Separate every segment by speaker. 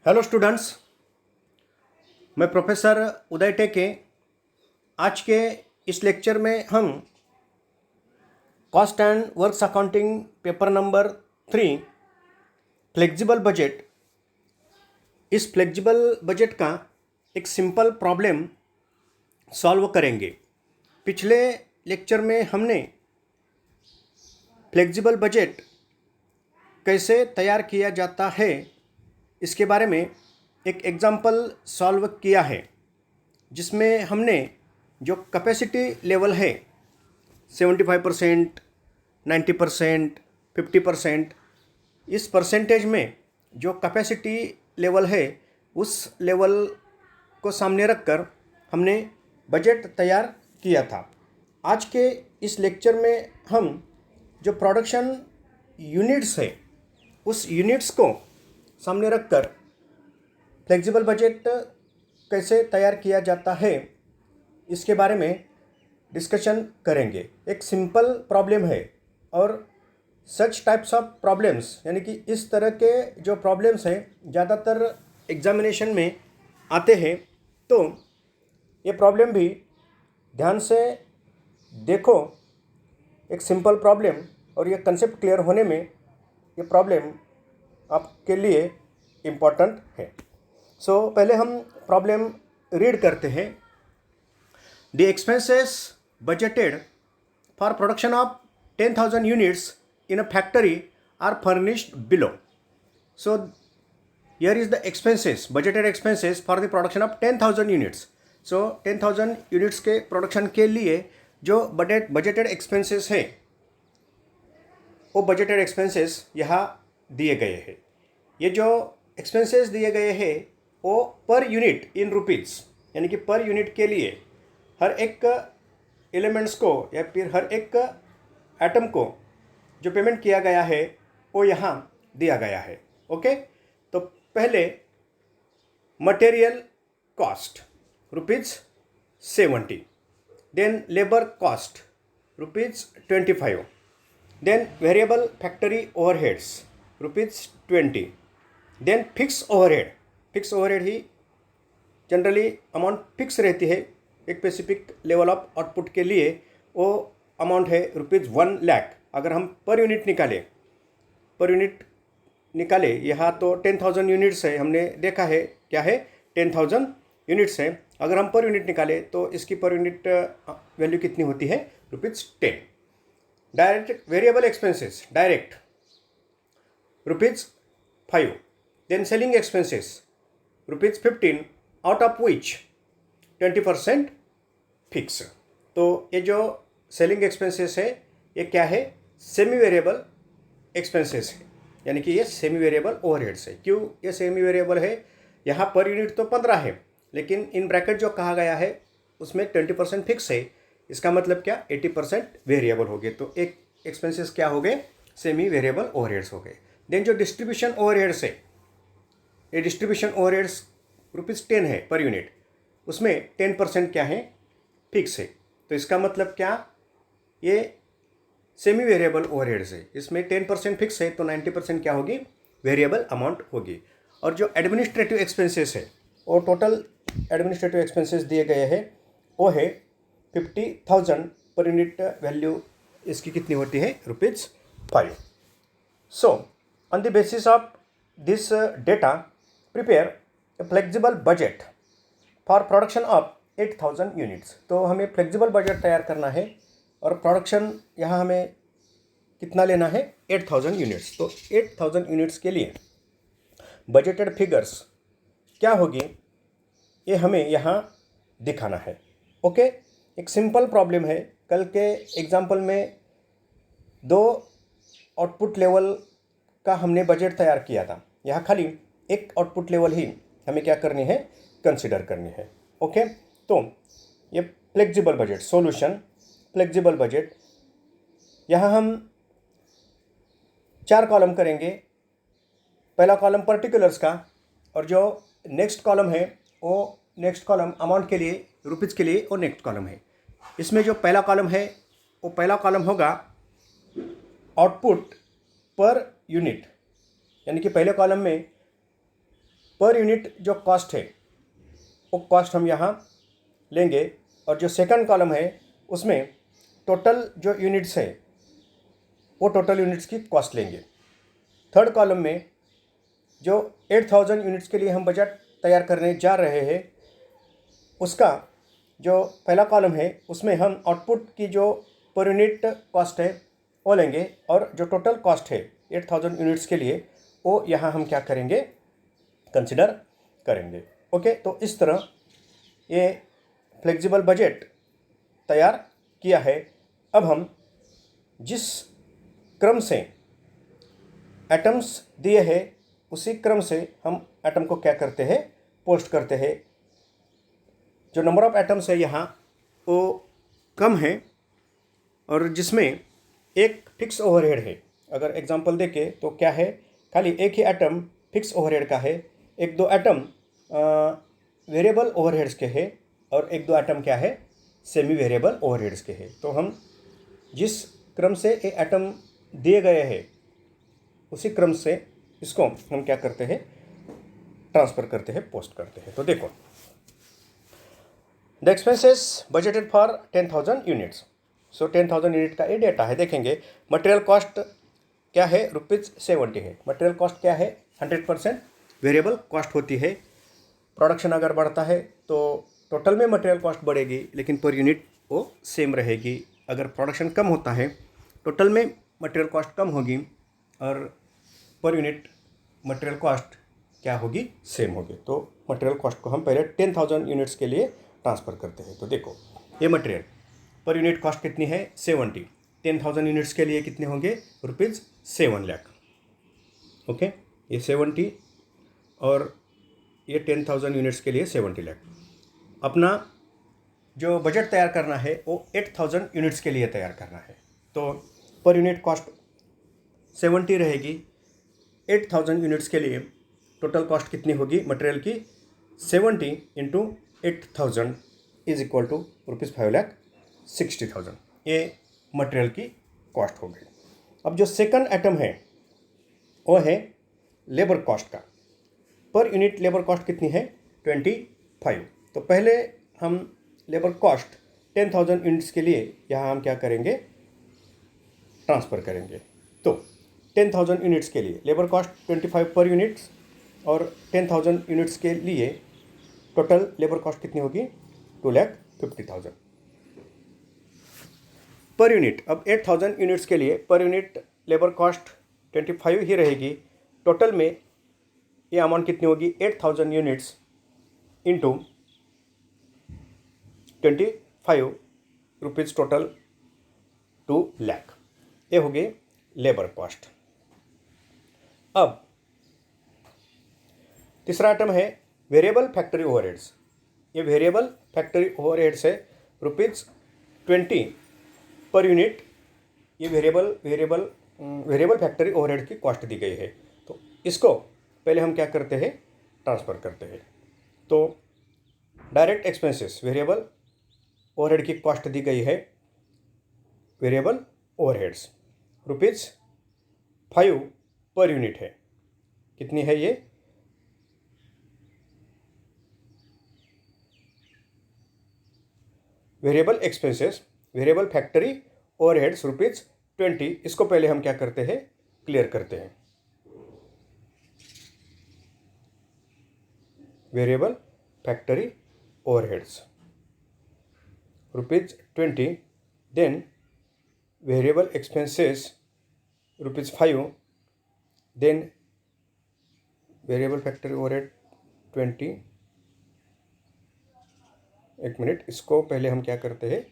Speaker 1: Hello students, मैं professor उदय टेके। आज के इस लेक्चर में हम cost and works accounting paper number 3 flexible budget, इस फ्लेक्सिबल बजट का एक सिंपल प्रॉब्लम सॉल्व करेंगे। पिछले लेक्चर में हमने फ्लेक्सिबल बजट कैसे तैयार किया जाता है इसके बारे में एक एग्जाम्पल सॉल्व किया है, जिसमें हमने जो कैपेसिटी लेवल है 75%, 90%, 50%, इस परसेंटेज में जो कैपेसिटी लेवल है उस लेवल को सामने रखकर हमने बजट तैयार किया था। आज के इस लेक्चर में हम जो प्रोडक्शन यूनिट्स है उस यूनिट्स को सामने रखकर फ्लेक्सिबल बजट कैसे तैयार किया जाता है इसके बारे में डिस्कशन करेंगे। एक सिंपल प्रॉब्लम है और सच टाइप्स ऑफ प्रॉब्लम्स, यानी कि इस तरह के जो प्रॉब्लम्स हैं ज़्यादातर एग्जामिनेशन में आते हैं, तो ये प्रॉब्लम भी ध्यान से देखो। एक सिंपल प्रॉब्लम और ये कंसेप्ट क्लियर होने में ये प्रॉब्लम आपके लिए इम्पोर्टेंट है। पहले हम प्रॉब्लम रीड करते हैं। The expenses budgeted for production of 10,000 units in a factory are furnished below. So here is the expenses, budgeted expenses for the production of 10,000 units. 10,000 units के प्रोडक्शन के लिए जो बजटेड एक्सपेंसेस है वो budgeted expenses यहाँ दिए गए हैं। ये जो एक्सपेंसेस दिए गए हैं वो पर यूनिट इन रुपीज़, यानी कि पर यूनिट के लिए हर एक एलिमेंट्स को या फिर हर एक एटम को जो पेमेंट किया गया है वो यहाँ दिया गया है। ओके, तो पहले material cost ₹70, then labour cost ₹25, then variable factory overheads ₹20, then fix overhead ही जनरली अमाउंट फिक्स रहती है एक स्पेसिफिक लेवल ऑफ आउटपुट के लिए। वो अमाउंट है ₹1 लाख। अगर हम पर यूनिट निकाले यहाँ तो 10,000 यूनिट्स है, हमने देखा है क्या है 10,000 यूनिट्स है। अगर हम पर यूनिट निकाले तो इसकी पर यूनिट वैल्यू कितनी होती है? ₹10। Direct variable expenses direct ₹5, then selling expenses ₹15, out of which 20% fix. तो ये जो सेलिंग एक्सपेंसेस है ये क्या है? सेमी वेरिएबल एक्सपेंसेस है, यानी कि ये सेमी वेरिएबल ओवरहेड्स है। क्यों ये सेमी वेरिएबल है? यहाँ पर यूनिट तो 15 है, लेकिन इन ब्रैकेट जो कहा गया है उसमें 20% फिक्स है। इसका मतलब क्या? 80% वेरिएबल हो गए। तो एक एक्सपेंसेस क्या हो गए? सेमी वेरिएबल ओवरहेड्स हो गए। देन जो डिस्ट्रीब्यूशन ओवरहेड्स है, ये डिस्ट्रीब्यूशन ओवरहेड्स ₹10 है पर यूनिट, उसमें 10% क्या है? फिक्स है। तो इसका मतलब क्या? ये सेमी वेरिएबल ओवरहेड्स है, इसमें 10% फिक्स है, तो 90% क्या होगी? वेरिएबल अमाउंट होगी। और जो एडमिनिस्ट्रेटिव एक्सपेंसेस है वो टोटल एडमिनिस्ट्रेटिव एक्सपेंसेस दिए गए हैं वो है 50,000 पर यूनिट। वैल्यू इसकी कितनी होती है? ₹5। On the basis of this data, prepare a flexible budget for production of 8,000 units। तो हमें फ्लेक्सिबल बजट तैयार करना है और प्रोडक्शन यहाँ हमें कितना लेना है? 8,000 यूनिट्स। तो 8,000 यूनिट्स के लिए बजटेड फिगर्स क्या होगी ये हमें यहाँ दिखाना है। ओके, एक सिंपल प्रॉब्लम है। कल के एग्जाम्पल में 2 आउटपुट लेवल का हमने बजट तैयार किया था। यहाँ खाली एक आउटपुट लेवल ही हमें क्या करनी है? कंसिडर करनी है। ओके, तो ये flexible budget solution, flexible budget, यहाँ हम 4 कॉलम करेंगे। पहला कॉलम पर्टिकुलर्स का, और जो नेक्स्ट कॉलम है वो नेक्स्ट कॉलम अमाउंट के लिए, रुपीज़ के लिए वो नेक्स्ट कॉलम है। इसमें जो पहला कॉलम है वो पहला कॉलम होगा आउटपुट पर यूनिट, यानी कि पहले कॉलम में पर यूनिट जो कॉस्ट है वो कॉस्ट हम यहाँ लेंगे, और जो सेकंड कॉलम है उसमें टोटल जो यूनिट्स है वो टोटल यूनिट्स की कॉस्ट लेंगे। थर्ड कॉलम में जो 8000 यूनिट्स के लिए हम बजट तैयार करने जा रहे हैं उसका जो पहला कॉलम है उसमें हम आउटपुट की जो पर यूनिट कॉस्ट है वो लेंगे, और जो टोटल कॉस्ट है 8000 यूनिट्स के लिए वो यहाँ हम क्या करेंगे, कंसिडर करेंगे। ओके, तो इस तरह ये फ्लेक्सिबल बजट तैयार किया है। अब हम जिस क्रम से एटम्स दिए हैं उसी क्रम से हम एटम को क्या करते हैं, पोस्ट करते हैं। जो नंबर ऑफ एटम्स है यहाँ वो कम है, और जिसमें एक फिक्स ओवरहेड है। अगर एग्जांपल देखें तो क्या है, खाली एक ही एटम फिक्स ओवरहेड का है, एक दो एटम वेरिएबल ओवरहेड्स के हैं, और एक दो एटम क्या है, सेमी वेरिएबल ओवरहेड्स के हैं। तो हम जिस क्रम से ये एटम दिए गए हैं उसी क्रम से इसको हम क्या करते हैं, ट्रांसफ़र करते हैं, पोस्ट करते हैं। तो देखो, the expenses budgeted for 10,000 units. So 10,000 unit का ये डेटा है। देखेंगे मटेरियल कॉस्ट क्या है, ₹70 है। मटेरियल कॉस्ट क्या है, 100% वेरिएबल कॉस्ट होती है। प्रोडक्शन अगर बढ़ता है तो टोटल में मटेरियल कॉस्ट बढ़ेगी, लेकिन पर यूनिट वो सेम रहेगी। अगर प्रोडक्शन कम होता है टोटल में मटेरियल कॉस्ट कम होगी, और पर यूनिट मटेरियल कॉस्ट क्या होगी, सेम होगी। तो मटेरियल कॉस्ट को हम पहले 10,000 यूनिट्स के लिए ट्रांसफ़र करते हैं। तो देखो, ये मटेरियल पर यूनिट कॉस्ट कितनी है, 70। 10,000 यूनिट्स के लिए कितने होंगे, ₹7 लाख। ओके, ये 70 और ये 10,000 यूनिट्स के लिए 70 लाख। अपना जो बजट तैयार करना है वो 8,000 यूनिट्स के लिए तैयार करना है। तो पर यूनिट कॉस्ट 70 रहेगी। 8,000 यूनिट्स के लिए टोटल कॉस्ट कितनी होगी मटेरियल की, 70 इंटू 8,000 इज इक्वल टू ₹5,60,000। ये मटेरियल की कॉस्ट हो गई। अब जो सेकंड आइटम है वो है लेबर कॉस्ट का। पर यूनिट लेबर कॉस्ट कितनी है, 25। तो पहले हम लेबर कॉस्ट 10,000 यूनिट्स के लिए यहाँ हम क्या करेंगे, ट्रांसफ़र करेंगे। तो 10,000 यूनिट्स के लिए लेबर कॉस्ट 25 पर यूनिट्स, और 10,000 यूनिट्स के लिए टोटल लेबर कॉस्ट कितनी होगी, 2,50,000 पर यूनिट। अब 8,000 यूनिट्स के लिए पर यूनिट लेबर कॉस्ट 25 ही रहेगी। टोटल में ये अमाउंट कितनी होगी, 8,000 units into 25 rupees, total 2 lakh. ये हो गई लेबर कॉस्ट। अब तीसरा आइटम है वेरिएबल फैक्ट्री ओवरहेड्स। ये वेरिएबल फैक्ट्री ओवरहेड्स है ₹20 पर यूनिट। ये वेरिएबल फैक्ट्री ओवरहेड की कॉस्ट दी गई है। तो इसको पहले हम क्या करते हैं, ट्रांसफ़र करते हैं। तो डायरेक्ट एक्सपेंसेस वेरिएबल ओवरहेड की कॉस्ट दी गई है, वेरिएबल ओवरहेड्स ₹5 पर यूनिट है। कितनी है ये, variable expenses variable factory overheads ₹20। इसको पहले हम क्या करते हैं, क्लियर करते हैं। Variable factory overheads ₹20, then variable expenses ₹5, then variable factory overhead 20। एक मिनट, इसको पहले हम क्या करते हैं,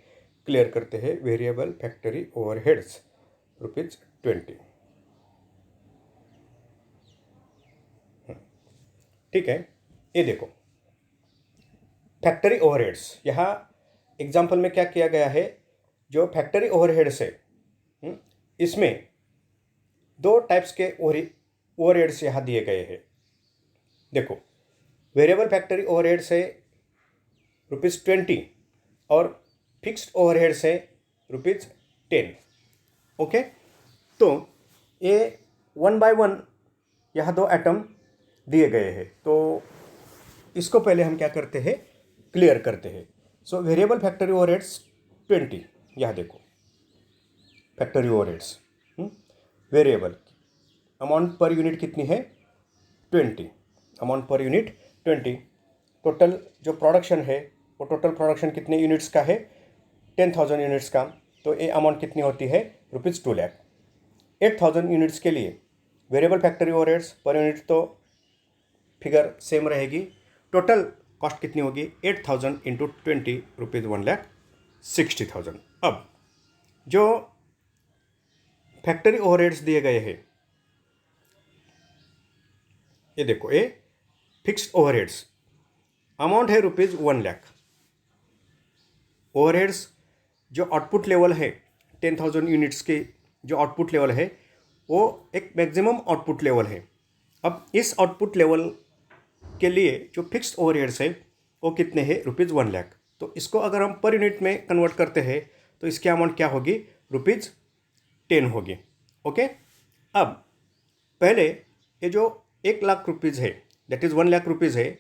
Speaker 1: क्लियर करते हैं। Variable factory overheads ₹20। ठीक है, ये देखो फैक्ट्री ओवरहेड्स। यहाँ एग्जाम्पल में क्या किया गया है, जो फैक्ट्री ओवरहेड्स है इसमें 2 टाइप्स के ओवरहेड्स यहाँ दिए गए हैं। देखो, वेरिएबल फैक्ट्री ओवरहेड्स है ₹20 और फिक्स्ड ओवरहेड्स है ₹10। ओके, तो ये 1 बाय 1 यहाँ 2 एटम दिए गए हैं। तो इसको पहले हम क्या करते हैं, क्लियर करते हैं। सो वेरिएबल फैक्ट्री ओवरहेड्स 20, यहाँ देखो फैक्ट्री ओवरहेड्स वेरिएबल अमाउंट पर यूनिट कितनी है 20, अमाउंट पर यूनिट 20। टोटल जो प्रोडक्शन है वो टोटल प्रोडक्शन कितने यूनिट्स का है 10,000 यूनिट्स का। तो ये अमाउंट कितनी होती है ₹2 लाख। 8,000 यूनिट्स के लिए variable factory overheads per unit तो फिगर सेम रहेगी। टोटल कॉस्ट कितनी होगी 8,000 इंटू 20 रुपीज़ 1,60,000। अब जो फैक्ट्री ओवरहेड्स दिए गए हैं ये देखो, ये फिक्स्ड ओवरहेड्स अमाउंट है ₹1 लाख। ओवरहेड्स जो आउटपुट लेवल है 10,000 यूनिट्स के जो आउटपुट लेवल है वो एक मैक्सिमम आउटपुट लेवल है। अब इस आउटपुट लेवल के लिए जो फिक्स्ड ओवरहेड्स है वो कितने हैं ₹1 लाख। तो इसको अगर हम पर यूनिट में कन्वर्ट करते हैं तो इसकी अमाउंट क्या होगी ₹10 होगी। ओके, अब पहले ये जो 1 लाख रुपीज़ है दैट इज़ 1 लाख रुपीज़ है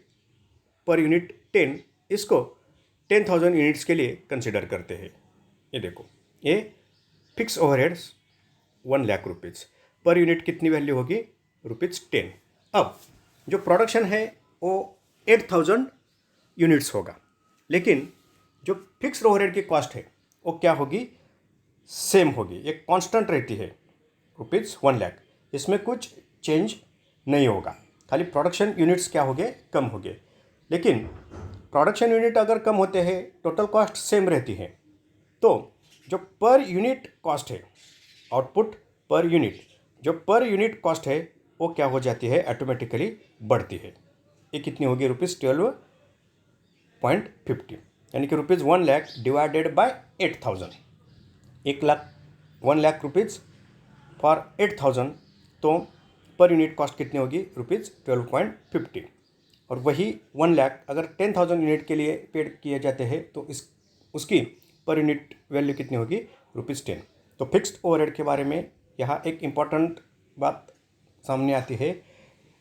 Speaker 1: पर यूनिट 10, इसको 10,000 यूनिट्स के लिए कंसिडर करते हैं। ये देखो, ये फिक्स ओवरहेड्स 1 लाख रुपीज़ पर यूनिट कितनी वैल्यू होगी ₹10। अब जो प्रोडक्शन है वो 8,000 यूनिट्स होगा, लेकिन जो फिक्स्ड ओवरहेड की कॉस्ट है वो क्या होगी सेम होगी, ये कांस्टेंट रहती है ₹1 लाख। इसमें कुछ चेंज नहीं होगा, खाली प्रोडक्शन यूनिट्स क्या हो गए कम हो गए। लेकिन प्रोडक्शन यूनिट अगर कम होते हैं टोटल कॉस्ट सेम रहती है। तो जो पर यूनिट कॉस्ट है आउटपुट पर यूनिट, जो पर यूनिट कॉस्ट है वो क्या हो जाती है ऑटोमेटिकली बढ़ती है। ये कितनी होगी ₹12.50, यानी कि ₹1 lakh divided by 8,000। 1 lakh rupees for 8,000, तो पर यूनिट कॉस्ट कितनी होगी ₹12.50। और वही 1 लाख अगर 10,000 यूनिट के लिए पेड किए जाते हैं तो उसकी पर यूनिट वैल्यू कितनी होगी ₹10। तो फिक्स्ड ओवरहेड के बारे में यहाँ एक इम्पॉर्टेंट बात सामने आती है।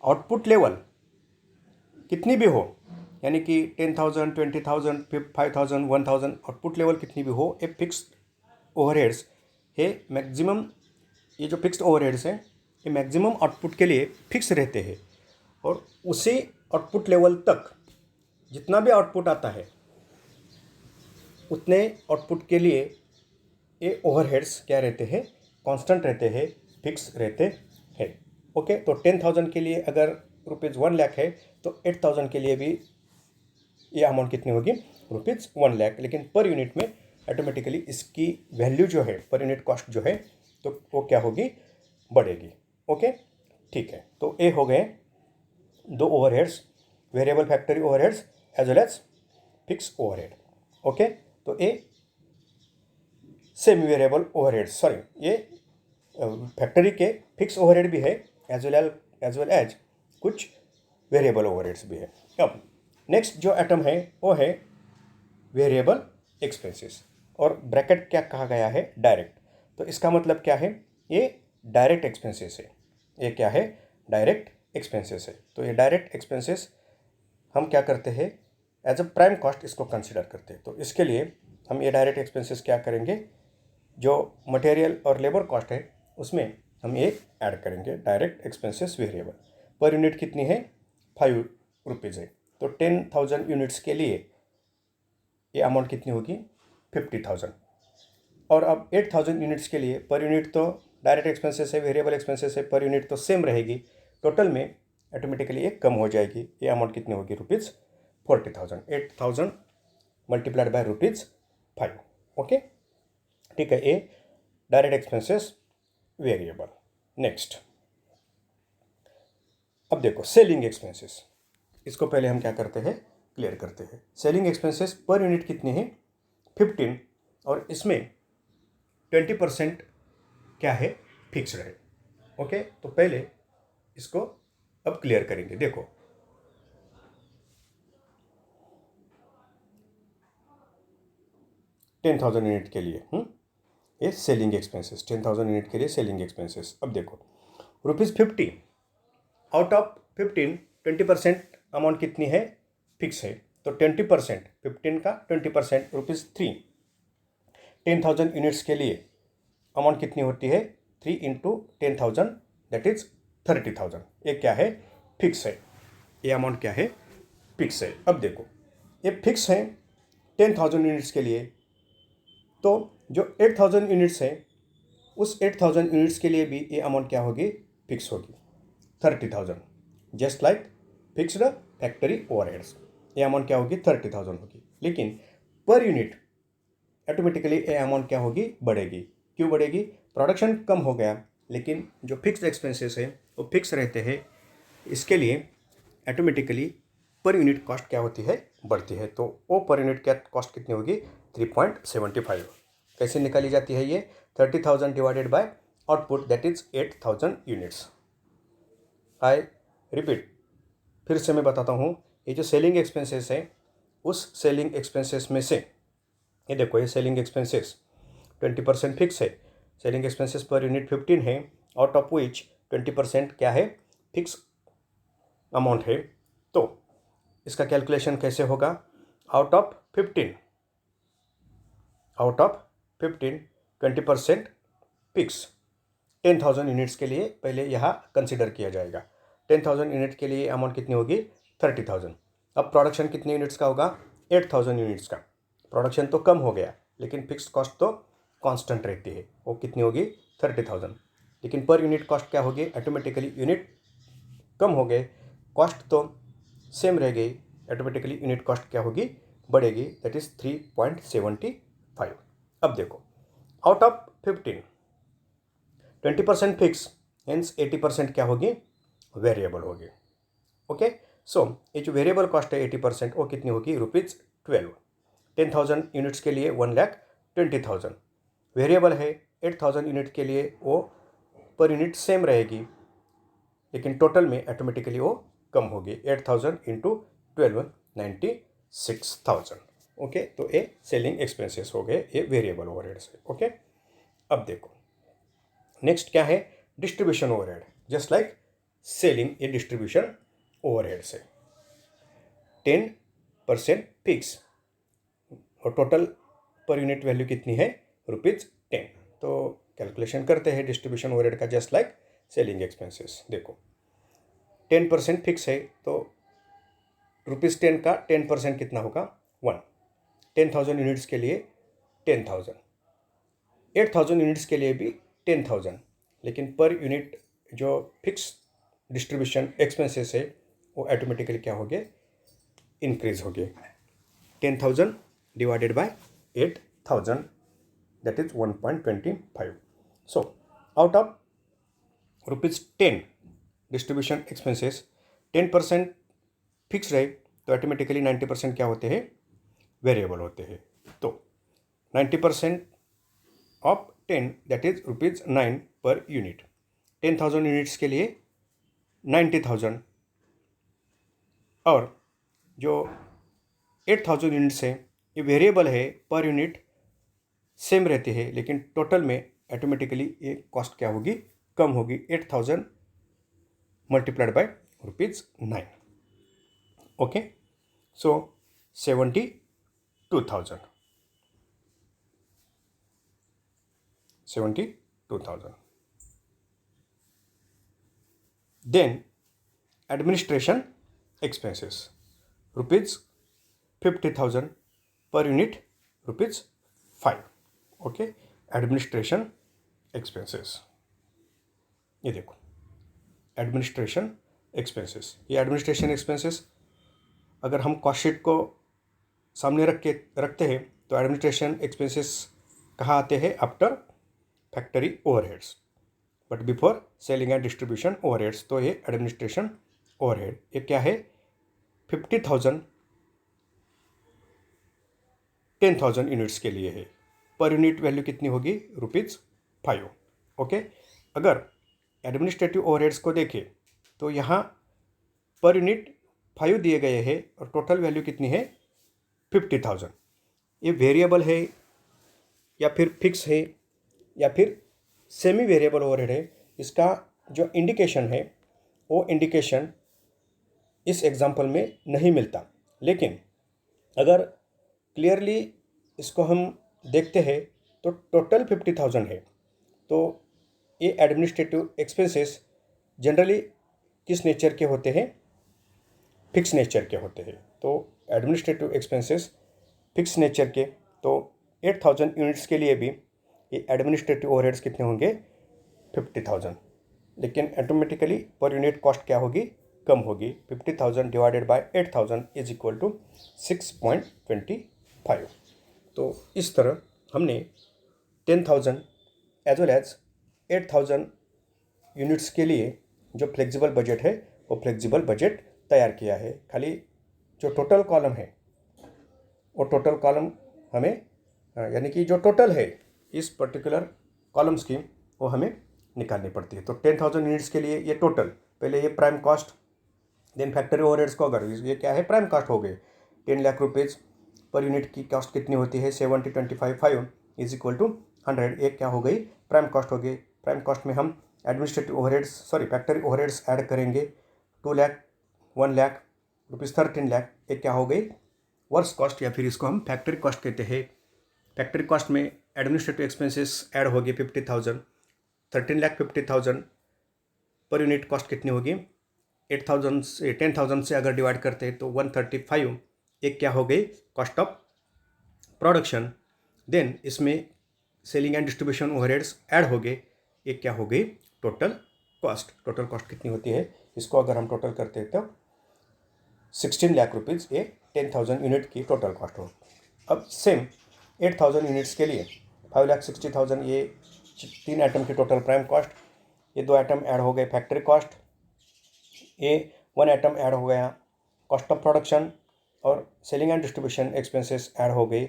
Speaker 1: आउटपुट लेवल कितनी भी हो, यानी कि 10,000 20,000 5,000 1,000 आउटपुट लेवल कितनी भी हो, ये फिक्स्ड ओवरहेड्स है मैक्सिमम। ये जो फिक्स्ड ओवरहेड्स हैं ये मैक्सिमम आउटपुट के लिए फिक्स रहते हैं और उसी आउटपुट लेवल तक जितना भी आउटपुट आता है उतने आउटपुट के लिए ये ओवरहेड्स क्या रहते हैं कांस्टेंट रहते हैं, फिक्स रहते हैं। ओके, तो 10,000 के लिए अगर ₹1 लाख है तो 8,000 के लिए भी ये अमाउंट कितनी होगी ₹1 लाख। लेकिन पर यूनिट में ऑटोमेटिकली इसकी वैल्यू जो है पर यूनिट कॉस्ट जो है तो वो क्या होगी बढ़ेगी। ओके, ठीक है। तो ये हो गए दो overheads, variable factory overheads as well as fix overhead. Okay, तो ये सेमी वेरिएबल ओवरहेड, सॉरी ये फैक्ट्री के फिक्स ओवरहेड भी है एज वेल एज कुछ वेरिएबल ओवरहेड्स भी है। अब नेक्स्ट जो आइटम है वो है वेरिएबल एक्सपेंसेस, और ब्रैकेट क्या कहा गया है डायरेक्ट। तो इसका मतलब क्या है, ये डायरेक्ट एक्सपेंसेस है। ये क्या है डायरेक्ट एक्सपेंसेस है। तो ये डायरेक्ट एक्सपेंसेस हम क्या करते हैं एज अ प्राइम कॉस्ट इसको कंसिडर करते हैं। तो इसके लिए हम ये डायरेक्ट एक्सपेंसेस क्या करेंगे, जो मटेरियल और लेबर कॉस्ट है उसमें हम ये ऐड करेंगे डायरेक्ट एक्सपेंसेस वेरिएबल। पर यूनिट कितनी है ₹5 है। तो 10,000 यूनिट्स के लिए ये अमाउंट कितनी होगी 50,000। और अब 8,000 यूनिट्स के लिए पर यूनिट तो डायरेक्ट एक्सपेंसेस है, वेरिएबल एक्सपेंसेस है, पर यूनिट तो सेम रहेगी, टोटल में ऑटोमेटिकली ये कम हो जाएगी। ये अमाउंट कितनी होगी ₹40,000। 8,000 मल्टीप्लाइड बाय ₹5। ओके, ठीक है, ये डायरेक्ट एक्सपेंसेस वेरिएबल। नेक्स्ट, अब देखो सेलिंग एक्सपेंसेस, इसको पहले हम क्या करते हैं क्लियर करते हैं। सेलिंग एक्सपेंसेस पर यूनिट कितने हैं 15, और इसमें 20% क्या है फिक्स्ड है। ओके, तो पहले इसको अब क्लियर करेंगे। देखो 10,000 यूनिट के लिए ये सेलिंग एक्सपेंसेस, 10,000 यूनिट के लिए सेलिंग एक्सपेंसेस। अब देखो ₹50 आउट ऑफ 15 20% अमाउंट कितनी है, फिक्स है। तो 20%, 15 का 20% ₹3। 10,000 यूनिट्स के लिए अमाउंट कितनी होती है, 3 इंटू 10,000 दैट इज 30,000। ये क्या है, फिक्स है। ये अमाउंट क्या है, फिक्स है। अब देखो ये फिक्स है 10,000 यूनिट्स के लिए, तो जो 8,000 यूनिट्स है उस 8,000 यूनिट्स के लिए भी ये अमाउंट क्या होगी, फिक्स होगी 30,000। Just like fixed factory overheads, ये अमाउंट क्या होगी, 30,000 होगी। लेकिन पर यूनिट ऑटोमेटिकली ये अमाउंट क्या होगी, बढ़ेगी। क्यों बढ़ेगी, प्रोडक्शन कम हो गया लेकिन जो फिक्स्ड एक्सपेंसेस है वो फिक्स रहते हैं, इसके लिए ऑटोमेटिकली पर यूनिट कॉस्ट क्या होती है, बढ़ती है। तो वो पर यूनिट क्या कॉस्ट कितनी होगी, 3.75। कैसे निकाली जाती है ये, 30,000 divided by output that is 8,000 units. I repeat, फिर से मैं बताता हूँ, ये जो सेलिंग एक्सपेंसेस है उस सेलिंग एक्सपेंसेस में से ये देखो, ये सेलिंग एक्सपेंसेस 20% फिक्स है। सेलिंग एक्सपेंसेस पर यूनिट 15 है, आउट ऑफ विच 20% क्या है, फिक्स अमाउंट है। तो इसका कैलकुलेशन कैसे होगा, आउट ऑफ 15 20% फिक्स 10,000 यूनिट्स के लिए पहले यहाँ कंसिडर किया जाएगा। 10,000 यूनिट के लिए अमाउंट कितनी होगी, 30,000। अब प्रोडक्शन कितने यूनिट्स का होगा, 8,000 यूनिट्स का। प्रोडक्शन तो कम हो गया लेकिन फिक्स कॉस्ट तो कांस्टेंट रहती है, वो कितनी होगी, 30,000। लेकिन पर यूनिट कॉस्ट क्या होगी, ऑटोमेटिकली यूनिट कम हो गए, कॉस्ट तो सेम रह गई, ऑटोमेटिकली यूनिट कॉस्ट क्या होगी, बढ़ेगी, दैट इज 3.75। अब देखो, आउट ऑफ 15 20% फिक्स, हेंस 80% क्या होगी, वेरिएबल होगी। ओके, सो ये जो वेरिएबल कॉस्ट है 80% वो कितनी होगी, ₹12। 10,000 यूनिट्स के लिए 1,20,000। वेरिएबल है 8,000 यूनिट के लिए वो पर यूनिट सेम रहेगी लेकिन टोटल में ऑटोमेटिकली वो कम होगी, 8,000 इंटू 12 96,000। ओके, तो ये सेलिंग एक्सपेंसेस हो गए, ये वेरिएबल ओवरहेड्स है। ओके, अब देखो नेक्स्ट क्या है, distribution overhead. Just like selling, ये डिस्ट्रीब्यूशन ओवरहेड्स है। 10% फिक्स और टोटल पर यूनिट वैल्यू कितनी है, ₹10। तो कैलकुलेशन करते हैं डिस्ट्रीब्यूशन ओवरहेड का, जस्ट लाइक सेलिंग एक्सपेंसेस। देखो 10% फिक्स है तो ₹10 का 10% कितना होगा, 1। 10,000 यूनिट्स के लिए 10,000, 8,000 यूनिट्स के लिए भी 10,000। लेकिन पर यूनिट जो फिक्स डिस्ट्रीब्यूशन एक्सपेंसेस है वो ऑटोमेटिकली क्या हो गए, इंक्रीज हो गए। 10,000 divided by 8,000 that is 1.25। So out of ₹10 distribution expenses 10% fix रहे तो ऑटोमेटिकली 90% क्या होते हैं, वेरिएबल होते हैं। तो 90% of 10 that is ₹9 per unit. 10,000 units के लिए 90,000 और जो 8,000 यूनिट्स है ये वेरिएबल है, पर यूनिट सेम रहते हैं लेकिन टोटल में ऑटोमेटिकली ये कॉस्ट क्या होगी, कम होगी, 8,000 multiplied by ₹9। Okay, so 72,000 72,000। Then administration expenses ₹50,000 per unit ₹5। Okay, administration expenses, ये देखो एडमिनिस्ट्रेशन एक्सपेंसेस। ये एडमिनिस्ट्रेशन एक्सपेंसेस अगर हम कॉस्ट शीट को सामने रखते हैं तो एडमिनिस्ट्रेशन एक्सपेंसेस कहाँ आते हैं, after factory overheads, but before selling and distribution overheads. तो ये एडमिनिस्ट्रेशन ओवरहेड ये क्या है, 50,000 10,000 यूनिट्स के लिए है। पर यूनिट वैल्यू कितनी होगी, ₹5। ओके, अगर एडमिनिस्ट्रेटिव ओवरहेड्स को देखें तो यहाँ पर यूनिट 5 दिए गए हैं और टोटल वैल्यू कितनी है, 50,000। ये वेरिएबल है या फिर फिक्स है या फिर सेमी वेरिएबल ओवरहेड है, इसका जो इंडिकेशन है वो इंडिकेशन इस एग्जाम्पल में नहीं मिलता। लेकिन अगर क्लियरली इसको हम देखते हैं तो टोटल 50,000 है। तो ये एडमिनिस्ट्रेटिव एक्सपेंसेस जनरली किस नेचर के होते हैं? फिक्स नेचर के होते हैं। तो एडमिनिस्ट्रेटिव एक्सपेंसेस फिक्स नेचर के, तो 8,000 यूनिट्स के लिए भी ये एडमिनिस्ट्रेटिव ओवरहेड्स कितने होंगे? 50,000। लेकिन ऑटोमेटिकली पर यूनिट कॉस्ट क्या होगी? कम होगी। 50,000 divided by 8,000 is equal to 6.25। तो इस तरह हमने 10,000 एज वेल एज 8,000 यूनिट्स के लिए जो फ्लेक्सिबल बजट है वो फ्लेक्सिबल बजट तैयार किया है। खाली जो टोटल कॉलम है वो टोटल कॉलम हमें यानी कि जो टोटल है इस पर्टिकुलर कॉलम्स की वो हमें निकालनी पड़ती है। तो 10,000 यूनिट्स के लिए ये टोटल, पहले ये prime cost, then factory overheads को अगर ये क्या है? प्राइम कॉस्ट हो गए। 10 लाख रुपीज़ पर यूनिट की कॉस्ट कितनी होती है? 70/25 इज इक्वल टू 100। एक क्या हो गई? प्राइम कॉस्ट हो गई। प्राइम कॉस्ट में हम administrative overheads factory overheads add करेंगे। 2 लाख, 1 लाख रुपीज़, 13 लाख। एक क्या हो गई? वर्क्स कॉस्ट, या फिर इसको हम फैक्ट्री कॉस्ट कहते हैं। फैक्ट्री कॉस्ट में एडमिनिस्ट्रेटिव एक्सपेंसेस ऐड होगी 50,000। 13,50,000 पर यूनिट कॉस्ट कितनी होगी? 8,000 से 10,000 से अगर डिवाइड करते हैं तो 135। एक क्या हो गई? Cost of production. देन इसमें selling and distribution overheads add हो गए। एक क्या हो गई? Total cost. टोटल कॉस्ट कितनी होती है? इसको अगर हम टोटल करते हैं तो 16 लाख रुपीज़ ये 10,000 यूनिट की टोटल कॉस्ट हो। अब सेम 8,000 यूनिट्स के लिए 5,60,000 ये 3 आइटम की टोटल प्राइम कॉस्ट। ये 2 आइटम ऐड हो गए फैक्ट्री कॉस्ट। ये 1 आइटम ऐड हो गया कॉस्ट ऑफ प्रोडक्शन, और selling and distribution expenses add हो गई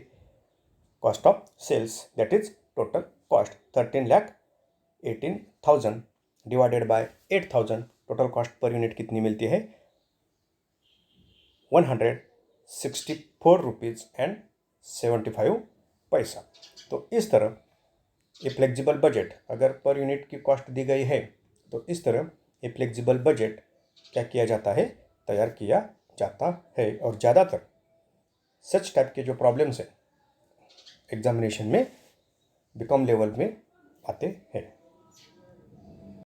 Speaker 1: cost of sales. That is total cost 13,18,000 divided by 8,000। Total cost per unit कितनी मिलती है? 164 रुपीज़ एंड 75 पैसा। तो इस तरह ये फ्लेक्सिबल बजट, अगर पर यूनिट की कॉस्ट दी गई है तो इस तरह ये फ्लेक्सिबल बजट क्या किया जाता है? तैयार किया जाता है। और ज़्यादातर सच टाइप के जो प्रॉब्लम्स हैं एग्जामिनेशन में बीकॉम लेवल में आते हैं।